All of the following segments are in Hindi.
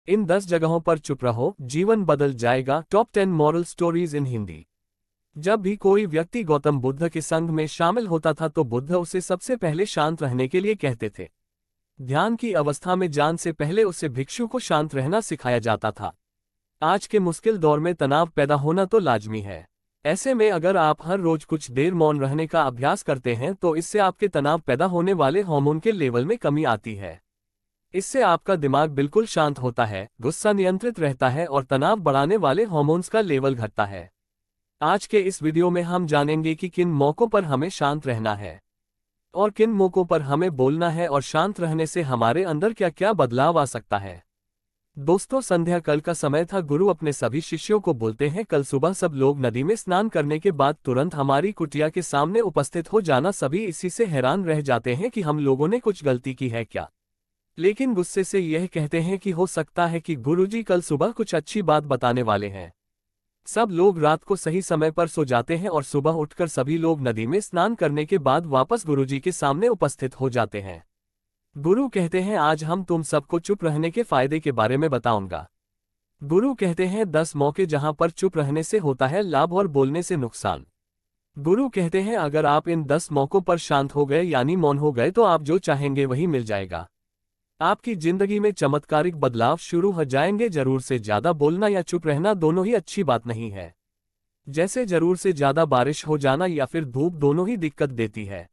इन 10 जगहों पर चुप रहो, जीवन बदल जाएगा। Top 10 moral stories in Hindi. जब भी कोई व्यक्ति गौतम बुद्ध के संग में शामिल होता था तो बुद्ध उसे सबसे पहले शांत रहने के लिए कहते थे। ध्यान की अवस्था में जान से पहले उसे भिक्षु को शांत रहना सिखाया जाता था। आज के मुश्किल दौर में तनाव पैदा होना तो लाजमी है। ऐसे में अगर आप हर रोज कुछ देर मौन रहने का अभ्यास करते हैं तो इससे आपके तनाव पैदा होने वाले हार्मोन के लेवल में कमी आती है। इससे आपका दिमाग बिल्कुल शांत होता है, गुस्सा नियंत्रित रहता है और तनाव बढ़ाने वाले हार्मोन्स का लेवल घटता है। आज के इस वीडियो में हम जानेंगे कि किन मौकों पर हमें शांत रहना है और किन मौकों पर हमें बोलना है और शांत रहने से हमारे अंदर क्या क्या बदलाव आ सकता है। दोस्तों, संध्या काल का समय था। गुरु अपने सभी शिष्यों को बोलते हैं, कल सुबह सब लोग नदी में स्नान करने के बाद तुरंत हमारी कुटिया के सामने उपस्थित हो जाना। सभी इसी से हैरान रह जाते हैं कि हम लोगों ने कुछ गलती की है क्या, लेकिन गुस्से से यह कहते हैं कि हो सकता है कि गुरुजी कल सुबह कुछ अच्छी बात बताने वाले हैं। सब लोग रात को सही समय पर सो जाते हैं और सुबह उठकर सभी लोग नदी में स्नान करने के बाद वापस गुरुजी के सामने उपस्थित हो जाते हैं। गुरु कहते हैं, आज हम तुम सबको चुप रहने के फायदे के बारे में बताऊंगा। गुरु कहते हैं 10 मौके जहां पर चुप रहने से होता है लाभ और बोलने से नुकसान। गुरु कहते हैं, अगर आप इन 10 मौकों पर शांत हो गए यानी मौन हो गए तो आप जो चाहेंगे वही मिल जाएगा। आपकी जिंदगी में चमत्कारिक बदलाव शुरू हो जाएंगे। जरूर से ज्यादा बोलना या चुप रहना दोनों ही अच्छी बात नहीं है। जैसे जरूर से ज्यादा बारिश हो जाना या फिर धूप दोनों ही दिक्कत देती है,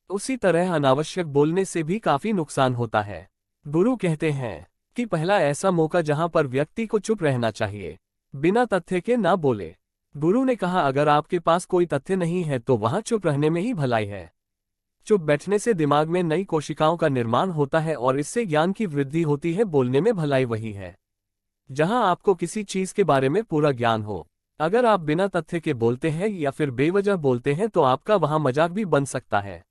उसी तरह अनावश्यक बोलने से भी काफी नुकसान होता है। गुरु कहते हैं कि पहला ऐसा मौका जहां पर व्यक्ति को चुप रहना चाहिए, बिना तथ्य के ना बोले। गुरु ने कहा, अगर आपके पास कोई तथ्य नहीं है तो वहां चुप रहने में ही भलाई है। चुप बैठने से दिमाग में नई कोशिकाओं का निर्माण होता है और इससे ज्ञान की वृद्धि होती है। बोलने में भलाई वही है जहां आपको किसी चीज के बारे में पूरा ज्ञान हो। अगर आप बिना तथ्य के बोलते हैं या फिर बेवजह बोलते हैं तो आपका वहां मजाक भी बन सकता है।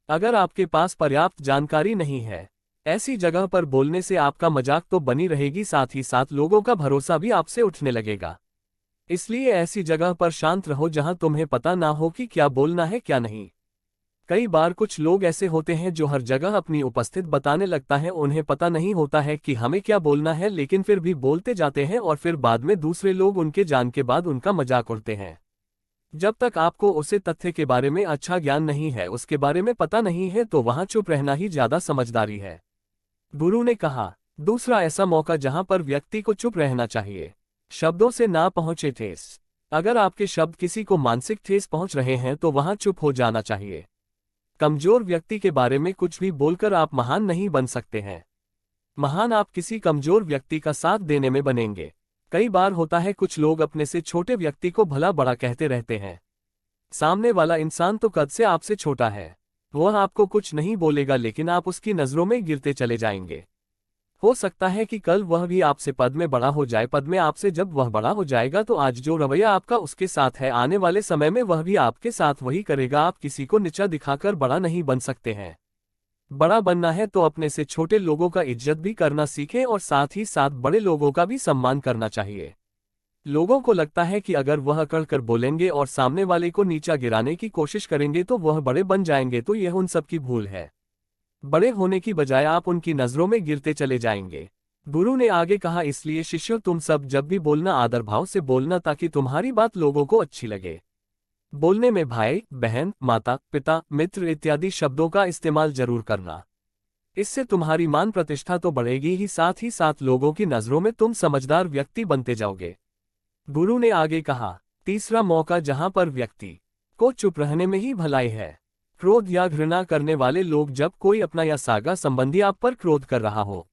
अगर आपके पास पर्याप्त जानकारी नहीं है, ऐसी जगह पर बोलने से आपका मजाक तो बनी रहेगी, साथ ही साथ लोगों का भरोसा भी आपसे उठने लगेगा। इसलिए ऐसी जगह पर शांत रहो जहां तुम्हें पता ना हो कि क्या बोलना है क्या नहीं। कई बार कुछ लोग ऐसे होते हैं जो हर जगह अपनी उपस्थित बताने लगता है। उन्हें पता नहीं होता है कि हमें क्या बोलना है, लेकिन फिर भी बोलते जाते हैं और फिर बाद में दूसरे लोग उनके जान के बाद उनका मजाक उड़ते हैं। जब तक आपको उसे तथ्य के बारे में अच्छा ज्ञान नहीं है, उसके बारे में पता नहीं है, तो वहां चुप रहना ही ज्यादा समझदारी है। गुरु ने कहा, दूसरा ऐसा मौका जहां पर व्यक्ति को चुप रहना चाहिए, शब्दों से ना पहुंचे ठेस। अगर आपके शब्द किसी को मानसिक ठेस पहुंच रहे हैं तो वहां चुप हो जाना चाहिए। कमजोर व्यक्ति के बारे में कुछ भी बोलकर आप महान नहीं बन सकते हैं। महान आप किसी कमजोर व्यक्ति का साथ देने में बनेंगे। कई बार होता है कुछ लोग अपने से छोटे व्यक्ति को भला बड़ा कहते रहते हैं। सामने वाला इंसान तो कद से आपसे छोटा है, वह आपको कुछ नहीं बोलेगा, लेकिन आप उसकी नजरों में गिरते चले जाएंगे। हो सकता है कि कल वह भी आपसे पद में बड़ा हो जाए। पद में आपसे जब वह बड़ा हो जाएगा तो आज जो रवैया आपका उसके साथ है, आने वाले समय में वह भी आपके साथ वही करेगा। आप किसी को नीचा दिखाकर बड़ा नहीं बन सकते हैं। बड़ा बनना है तो अपने से छोटे लोगों का इज्जत भी करना सीखें और साथ ही साथ बड़े लोगों का भी सम्मान करना चाहिए। लोगों को लगता है कि अगर वह अकड़ कर बोलेंगे और सामने वाले को नीचा गिराने की कोशिश करेंगे तो वह बड़े बन जाएंगे, तो यह उन सबकी भूल है। बड़े होने की बजाय आप उनकी नजरों में गिरते चले जाएंगे। गुरु ने आगे कहा, इसलिए शिष्यों, तुम सब जब भी बोलना आदर भाव से बोलना ताकि तुम्हारी बात लोगों को अच्छी लगे। बोलने में भाई, बहन, माता, पिता, मित्र इत्यादि शब्दों का इस्तेमाल जरूर करना। इससे तुम्हारी मान प्रतिष्ठा तो बढ़ेगी ही साथ लोगों की नजरों में तुम समझदार व्यक्ति बनते जाओगे। गुरु ने आगे कहा, तीसरा मौका जहां पर व्यक्ति को चुप रहने में ही भलाई है। क्रोध या घृणा करने वाले लोग, जब कोई अपना या सागा संबंधी आप पर क्रोध कर रहा हो,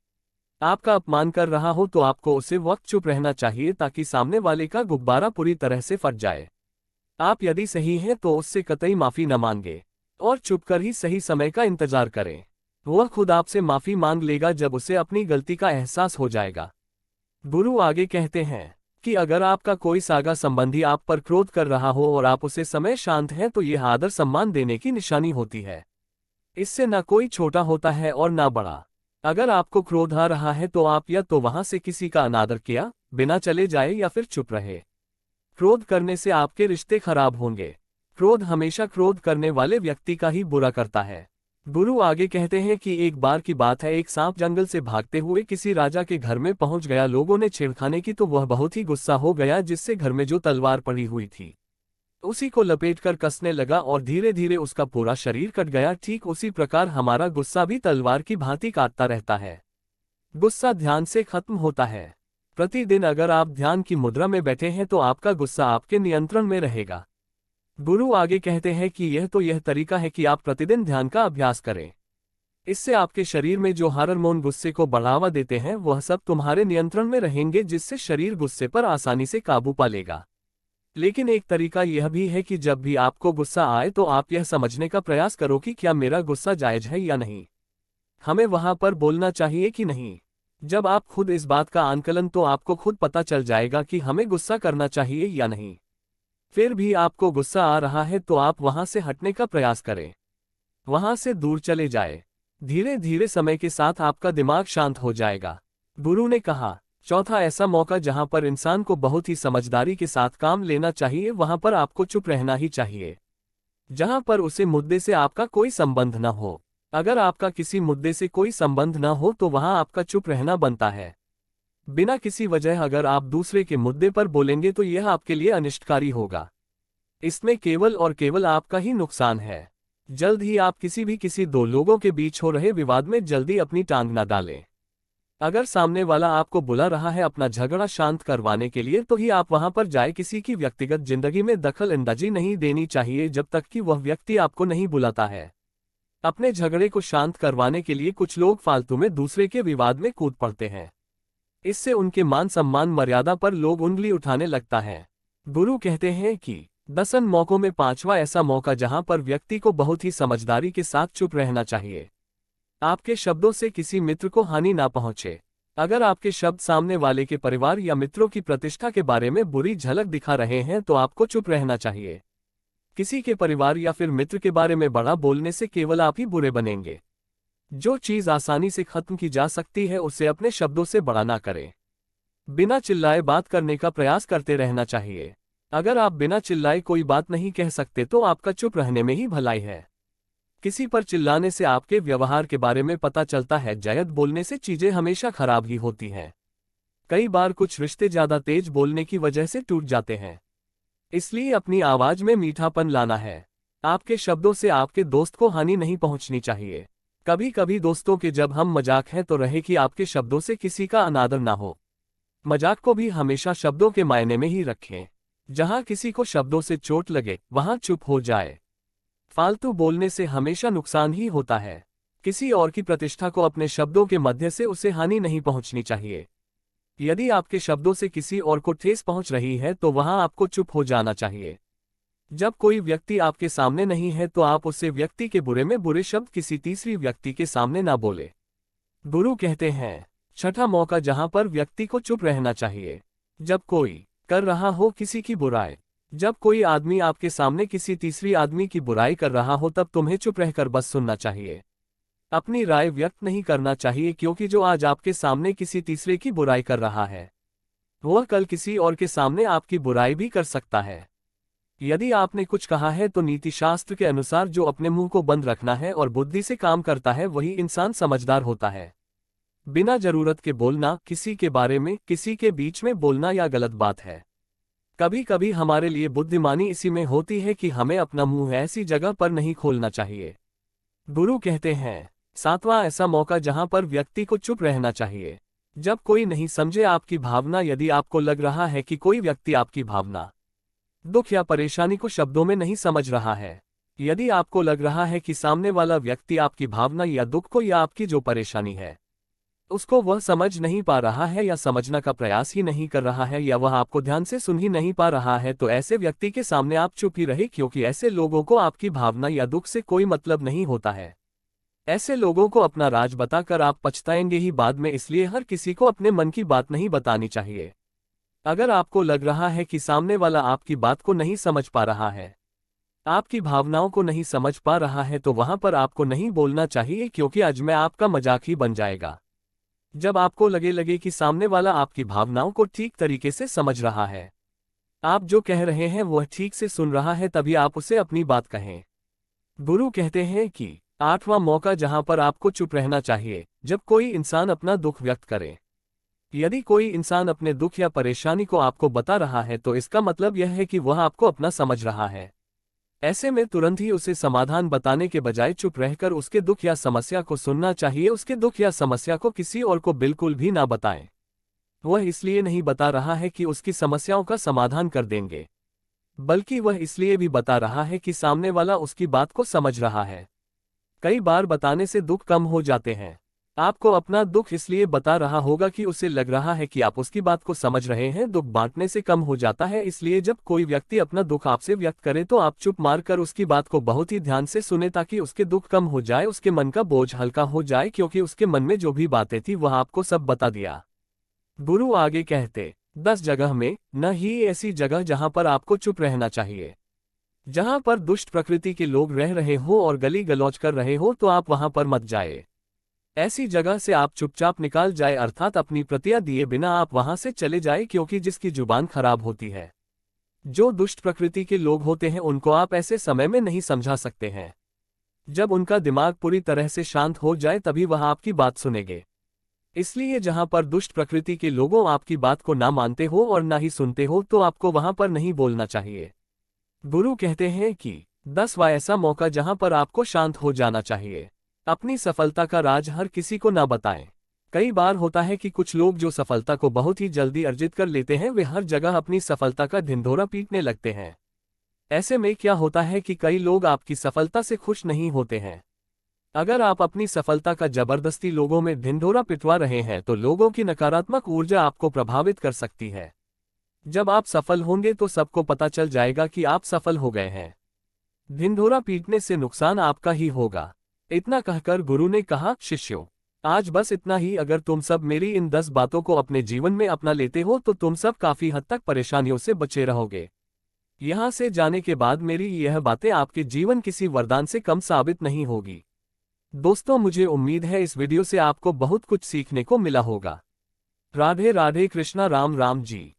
आपका अपमान कर रहा हो, तो आपको उसे वक्त चुप रहना चाहिए ताकि सामने वाले का गुब्बारा पूरी तरह से फट जाए। आप यदि सही हैं तो उससे कतई माफी न मांगे और चुप कर ही सही समय का इंतजार करें। वह खुद आपसे माफी मांग लेगा जब उसे अपनी गलती का एहसास हो जाएगा। गुरु आगे कहते हैं कि अगर आपका कोई सागा संबंधी आप पर क्रोध कर रहा हो और आप उसे समय शांत हैं तो यह आदर सम्मान देने की निशानी होती है। इससे न कोई छोटा होता है और न बड़ा। अगर आपको क्रोध आ रहा है तो आप या तो वहां से किसी का अनादर किया बिना चले जाए या फिर चुप रहे। क्रोध करने से आपके रिश्ते खराब होंगे। क्रोध हमेशा क्रोध करने वाले व्यक्ति का ही बुरा करता है। गुरु आगे कहते हैं कि एक बार की बात है, एक सांप जंगल से भागते हुए किसी राजा के घर में पहुंच गया। लोगों ने छेड़खानी की तो वह बहुत ही गुस्सा हो गया, जिससे घर में जो तलवार पड़ी हुई थी उसी को लपेटकर कसने लगा और धीरे धीरे उसका पूरा शरीर कट गया। ठीक उसी प्रकार हमारा गुस्सा भी तलवार की भांति काटता रहता है। गुस्सा ध्यान से खत्म होता है। प्रतिदिन अगर आप ध्यान की मुद्रा में बैठे हैं तो आपका गुस्सा आपके नियंत्रण में रहेगा। गुरु आगे कहते हैं कि यह तरीका है कि आप प्रतिदिन ध्यान का अभ्यास करें। इससे आपके शरीर में जो हार्मोन गुस्से को बढ़ावा देते हैं वह सब तुम्हारे नियंत्रण में रहेंगे, जिससे शरीर गुस्से पर आसानी से काबू पा लेगा। लेकिन एक तरीका यह भी है कि जब भी आपको गुस्सा आए तो आप यह समझने का प्रयास करो कि क्या मेरा गुस्सा जायज है या नहीं, हमें वहां पर बोलना चाहिए कि नहीं। जब आप खुद इस बात का आंकलन, तो आपको खुद पता चल जाएगा कि हमें गुस्सा करना चाहिए या नहीं। फिर भी आपको गुस्सा आ रहा है तो आप वहां से हटने का प्रयास करें, वहां से दूर चले जाए। धीरे धीरे समय के साथ आपका दिमाग शांत हो जाएगा। गुरु ने कहा, चौथा ऐसा मौका जहां पर इंसान को बहुत ही समझदारी के साथ काम लेना चाहिए, वहां पर आपको चुप रहना ही चाहिए। जहां पर उसे मुद्दे से आपका कोई संबंध न हो। अगर आपका किसी मुद्दे से कोई संबंध न हो तो वहां आपका चुप रहना बनता है। बिना किसी वजह अगर आप दूसरे के मुद्दे पर बोलेंगे तो यह आपके लिए अनिष्टकारी होगा। इसमें केवल और केवल आपका ही नुकसान है। जल्द ही आप किसी दो लोगों के बीच हो रहे विवाद में जल्दी अपनी टांग न डालें। अगर सामने वाला आपको बुला रहा है अपना झगड़ा शांत करवाने के लिए, तो ही आप वहां पर जाए। किसी की व्यक्तिगत जिंदगी में दखल अंदाजी नहीं देनी चाहिए जब तक कि वह व्यक्ति आपको नहीं बुलाता है। अपने झगड़े को शांत करवाने के लिए कुछ लोग फालतू में दूसरे के विवाद में कूद पड़ते हैं। इससे उनके मान सम्मान मर्यादा पर लोग उंगली उठाने लगता है। गुरु कहते हैं कि 10 मौकों में 5वां ऐसा मौका जहां पर व्यक्ति को बहुत ही समझदारी के साथ चुप रहना चाहिए। आपके शब्दों से किसी मित्र को हानि ना पहुंचे। अगर आपके शब्द सामने वाले के परिवार या मित्रों की प्रतिष्ठा के बारे में बुरी झलक दिखा रहे हैं तो आपको चुप रहना चाहिए। किसी के परिवार या फिर मित्र के बारे में बड़ा बोलने से केवल आप ही बुरे बनेंगे। जो चीज आसानी से खत्म की जा सकती है उसे अपने शब्दों से बड़ा ना करें। बिना चिल्लाए बात करने का प्रयास करते रहना चाहिए। अगर आप बिना चिल्लाए कोई बात नहीं कह सकते तो आपका चुप रहने में ही भलाई है। किसी पर चिल्लाने से आपके व्यवहार के बारे में पता चलता है। जयद बोलने से चीजें हमेशा खराब ही होती हैं। कई बार कुछ रिश्ते ज्यादा तेज बोलने की वजह से टूट जाते हैं। इसलिए अपनी आवाज में मीठापन लाना है। आपके शब्दों से आपके दोस्त को हानि नहीं पहुंचनी चाहिए। कभी कभी दोस्तों के जब हम मजाक हैं तो रहे कि आपके शब्दों से किसी का अनादर ना हो। मजाक को भी हमेशा शब्दों के मायने में ही रखें। जहां किसी को शब्दों से चोट लगे वहां चुप हो जाए। फालतू बोलने से हमेशा नुकसान ही होता है। किसी और की प्रतिष्ठा को अपने शब्दों के मध्य से उसे हानि नहीं पहुंचनी चाहिए। यदि आपके शब्दों से किसी और को ठेस पहुंच रही है तो वहां आपको चुप हो जाना चाहिए। जब कोई व्यक्ति आपके सामने नहीं है तो आप उससे व्यक्ति के बुरे में बुरे शब्द किसी तीसरी व्यक्ति के सामने ना बोले। गुरु कहते हैं, छठा मौका जहां पर व्यक्ति को चुप रहना चाहिए। जब कोई कर रहा हो किसी की बुराई, जब कोई आदमी आपके सामने किसी तीसरी आदमी की बुराई कर रहा हो, तब तुम्हें चुप रहकर बस सुनना चाहिए। अपनी राय व्यक्त नहीं करना चाहिए, क्योंकि जो आज आपके सामने किसी तीसरे की बुराई कर रहा है वह कल किसी और के सामने आपकी बुराई भी कर सकता है। यदि आपने कुछ कहा है तो नीति शास्त्र के अनुसार जो अपने मुंह को बंद रखना है और बुद्धि से काम करता है वही इंसान समझदार होता है। बिना जरूरत के बोलना, किसी के बारे में किसी के बीच में बोलना या गलत बात है। कभी कभी हमारे लिए बुद्धिमानी इसी में होती है कि हमें अपना मुंह ऐसी जगह पर नहीं खोलना चाहिए। गुरु कहते हैं, 7वां ऐसा मौका जहां पर व्यक्ति को चुप रहना चाहिए। जब कोई नहीं समझे आपकी भावना, यदि आपको लग रहा है कि कोई व्यक्ति आपकी भावना, दुख या परेशानी को शब्दों में नहीं समझ रहा है, यदि आपको लग रहा है कि सामने वाला व्यक्ति आपकी भावना या दुख को या आपकी जो परेशानी है उसको वह समझ नहीं पा रहा है या समझना का प्रयास ही नहीं कर रहा है या वह आपको ध्यान से सुन ही नहीं पा रहा है, तो ऐसे व्यक्ति के सामने आप चुप ही रहे, क्योंकि ऐसे लोगों को आपकी भावना या दुख से कोई मतलब नहीं होता है। ऐसे लोगों को अपना राज बताकर आप पछताएंगे ही बाद में। इसलिए हर किसी को अपने मन की बात नहीं बतानी चाहिए। अगर आपको लग रहा है कि सामने वाला आपकी बात को नहीं समझ पा रहा है, आपकी भावनाओं को नहीं समझ पा रहा है, तो वहां पर आपको नहीं बोलना चाहिए, क्योंकि आज में आपका मजाक ही बन जाएगा। जब आपको लगे कि सामने वाला आपकी भावनाओं को ठीक तरीके से समझ रहा है, आप जो कह रहे हैं वह ठीक से सुन रहा है, तभी आप उसे अपनी बात कहें। गुरु कहते हैं कि 8वां मौका जहां पर आपको चुप रहना चाहिए जब कोई इंसान अपना दुख व्यक्त करे। यदि कोई इंसान अपने दुख या परेशानी को आपको बता रहा है तो इसका मतलब यह है कि वह आपको अपना समझ रहा है। ऐसे में तुरंत ही उसे समाधान बताने के बजाय चुप रहकर उसके दुख या समस्या को सुनना चाहिए। उसके दुख या समस्या को किसी और को बिल्कुल भी ना बताएं। वह इसलिए नहीं बता रहा है कि उसकी समस्याओं का समाधान कर देंगे, बल्कि वह इसलिए भी बता रहा है कि सामने वाला उसकी बात को समझ रहा है। कई बार बताने से दुख कम हो जाते हैं। आपको अपना दुख इसलिए बता रहा होगा कि उसे लग रहा है कि आप उसकी बात को समझ रहे हैं। दुख बांटने से कम हो जाता है, इसलिए जब कोई व्यक्ति अपना दुख आपसे व्यक्त करे तो आप चुप मारकर उसकी बात को बहुत ही ध्यान से सुने ताकि उसके दुख कम हो जाए, उसके मन का बोझ हल्का हो जाए, क्योंकि उसके मन में जो भी बातें थी वह आपको सब बता दिया। गुरु आगे कहते, 10 जगह में न ही ऐसी जगह जहां पर आपको चुप रहना चाहिए। जहां पर दुष्ट प्रकृति के लोग रह रहे हो और गली गलौज कर रहे हो तो आप वहां पर मत जाए। ऐसी जगह से आप चुपचाप निकाल जाए, अर्थात अपनी प्रतिक्रिया दिए बिना आप वहां से चले जाए, क्योंकि जिसकी जुबान खराब होती है, जो दुष्ट प्रकृति के लोग होते हैं, उनको आप ऐसे समय में नहीं समझा सकते हैं। जब उनका दिमाग पूरी तरह से शांत हो जाए तभी वह आपकी बात सुनेंगे। इसलिए जहां पर दुष्ट प्रकृति के लोगों आपकी बात को ना मानते हो और ना ही सुनते हो तो आपको वहां पर नहीं बोलना चाहिए। गुरु कहते हैं कि 10वां ऐसा मौका जहां पर आपको शांत हो जाना चाहिए। अपनी सफलता का राज हर किसी को ना बताएं। कई बार होता है कि कुछ लोग जो सफलता को बहुत ही जल्दी अर्जित कर लेते हैं वे हर जगह अपनी सफलता का ढिंढोरा पीटने लगते हैं। ऐसे में क्या होता है कि कई लोग आपकी सफलता से खुश नहीं होते हैं। अगर आप अपनी सफलता का जबरदस्ती लोगों में ढिंढोरा पिटवा रहे हैं तो लोगों की नकारात्मक ऊर्जा आपको प्रभावित कर सकती है। जब आप सफल होंगे तो सबको पता चल जाएगा कि आप सफल हो गए हैं। ढिंढोरा पीटने से नुकसान आपका ही होगा। इतना कहकर गुरु ने कहा, शिष्यों, आज बस इतना ही। अगर तुम सब मेरी इन 10 बातों को अपने जीवन में अपना लेते हो तो तुम सब काफी हद तक परेशानियों से बचे रहोगे। यहां से जाने के बाद मेरी यह बातें आपके जीवन किसी वरदान से कम साबित नहीं होगी। दोस्तों, मुझे उम्मीद है इस वीडियो से आपको बहुत कुछ सीखने को मिला होगा। राधे राधे, कृष्णा, राम राम जी।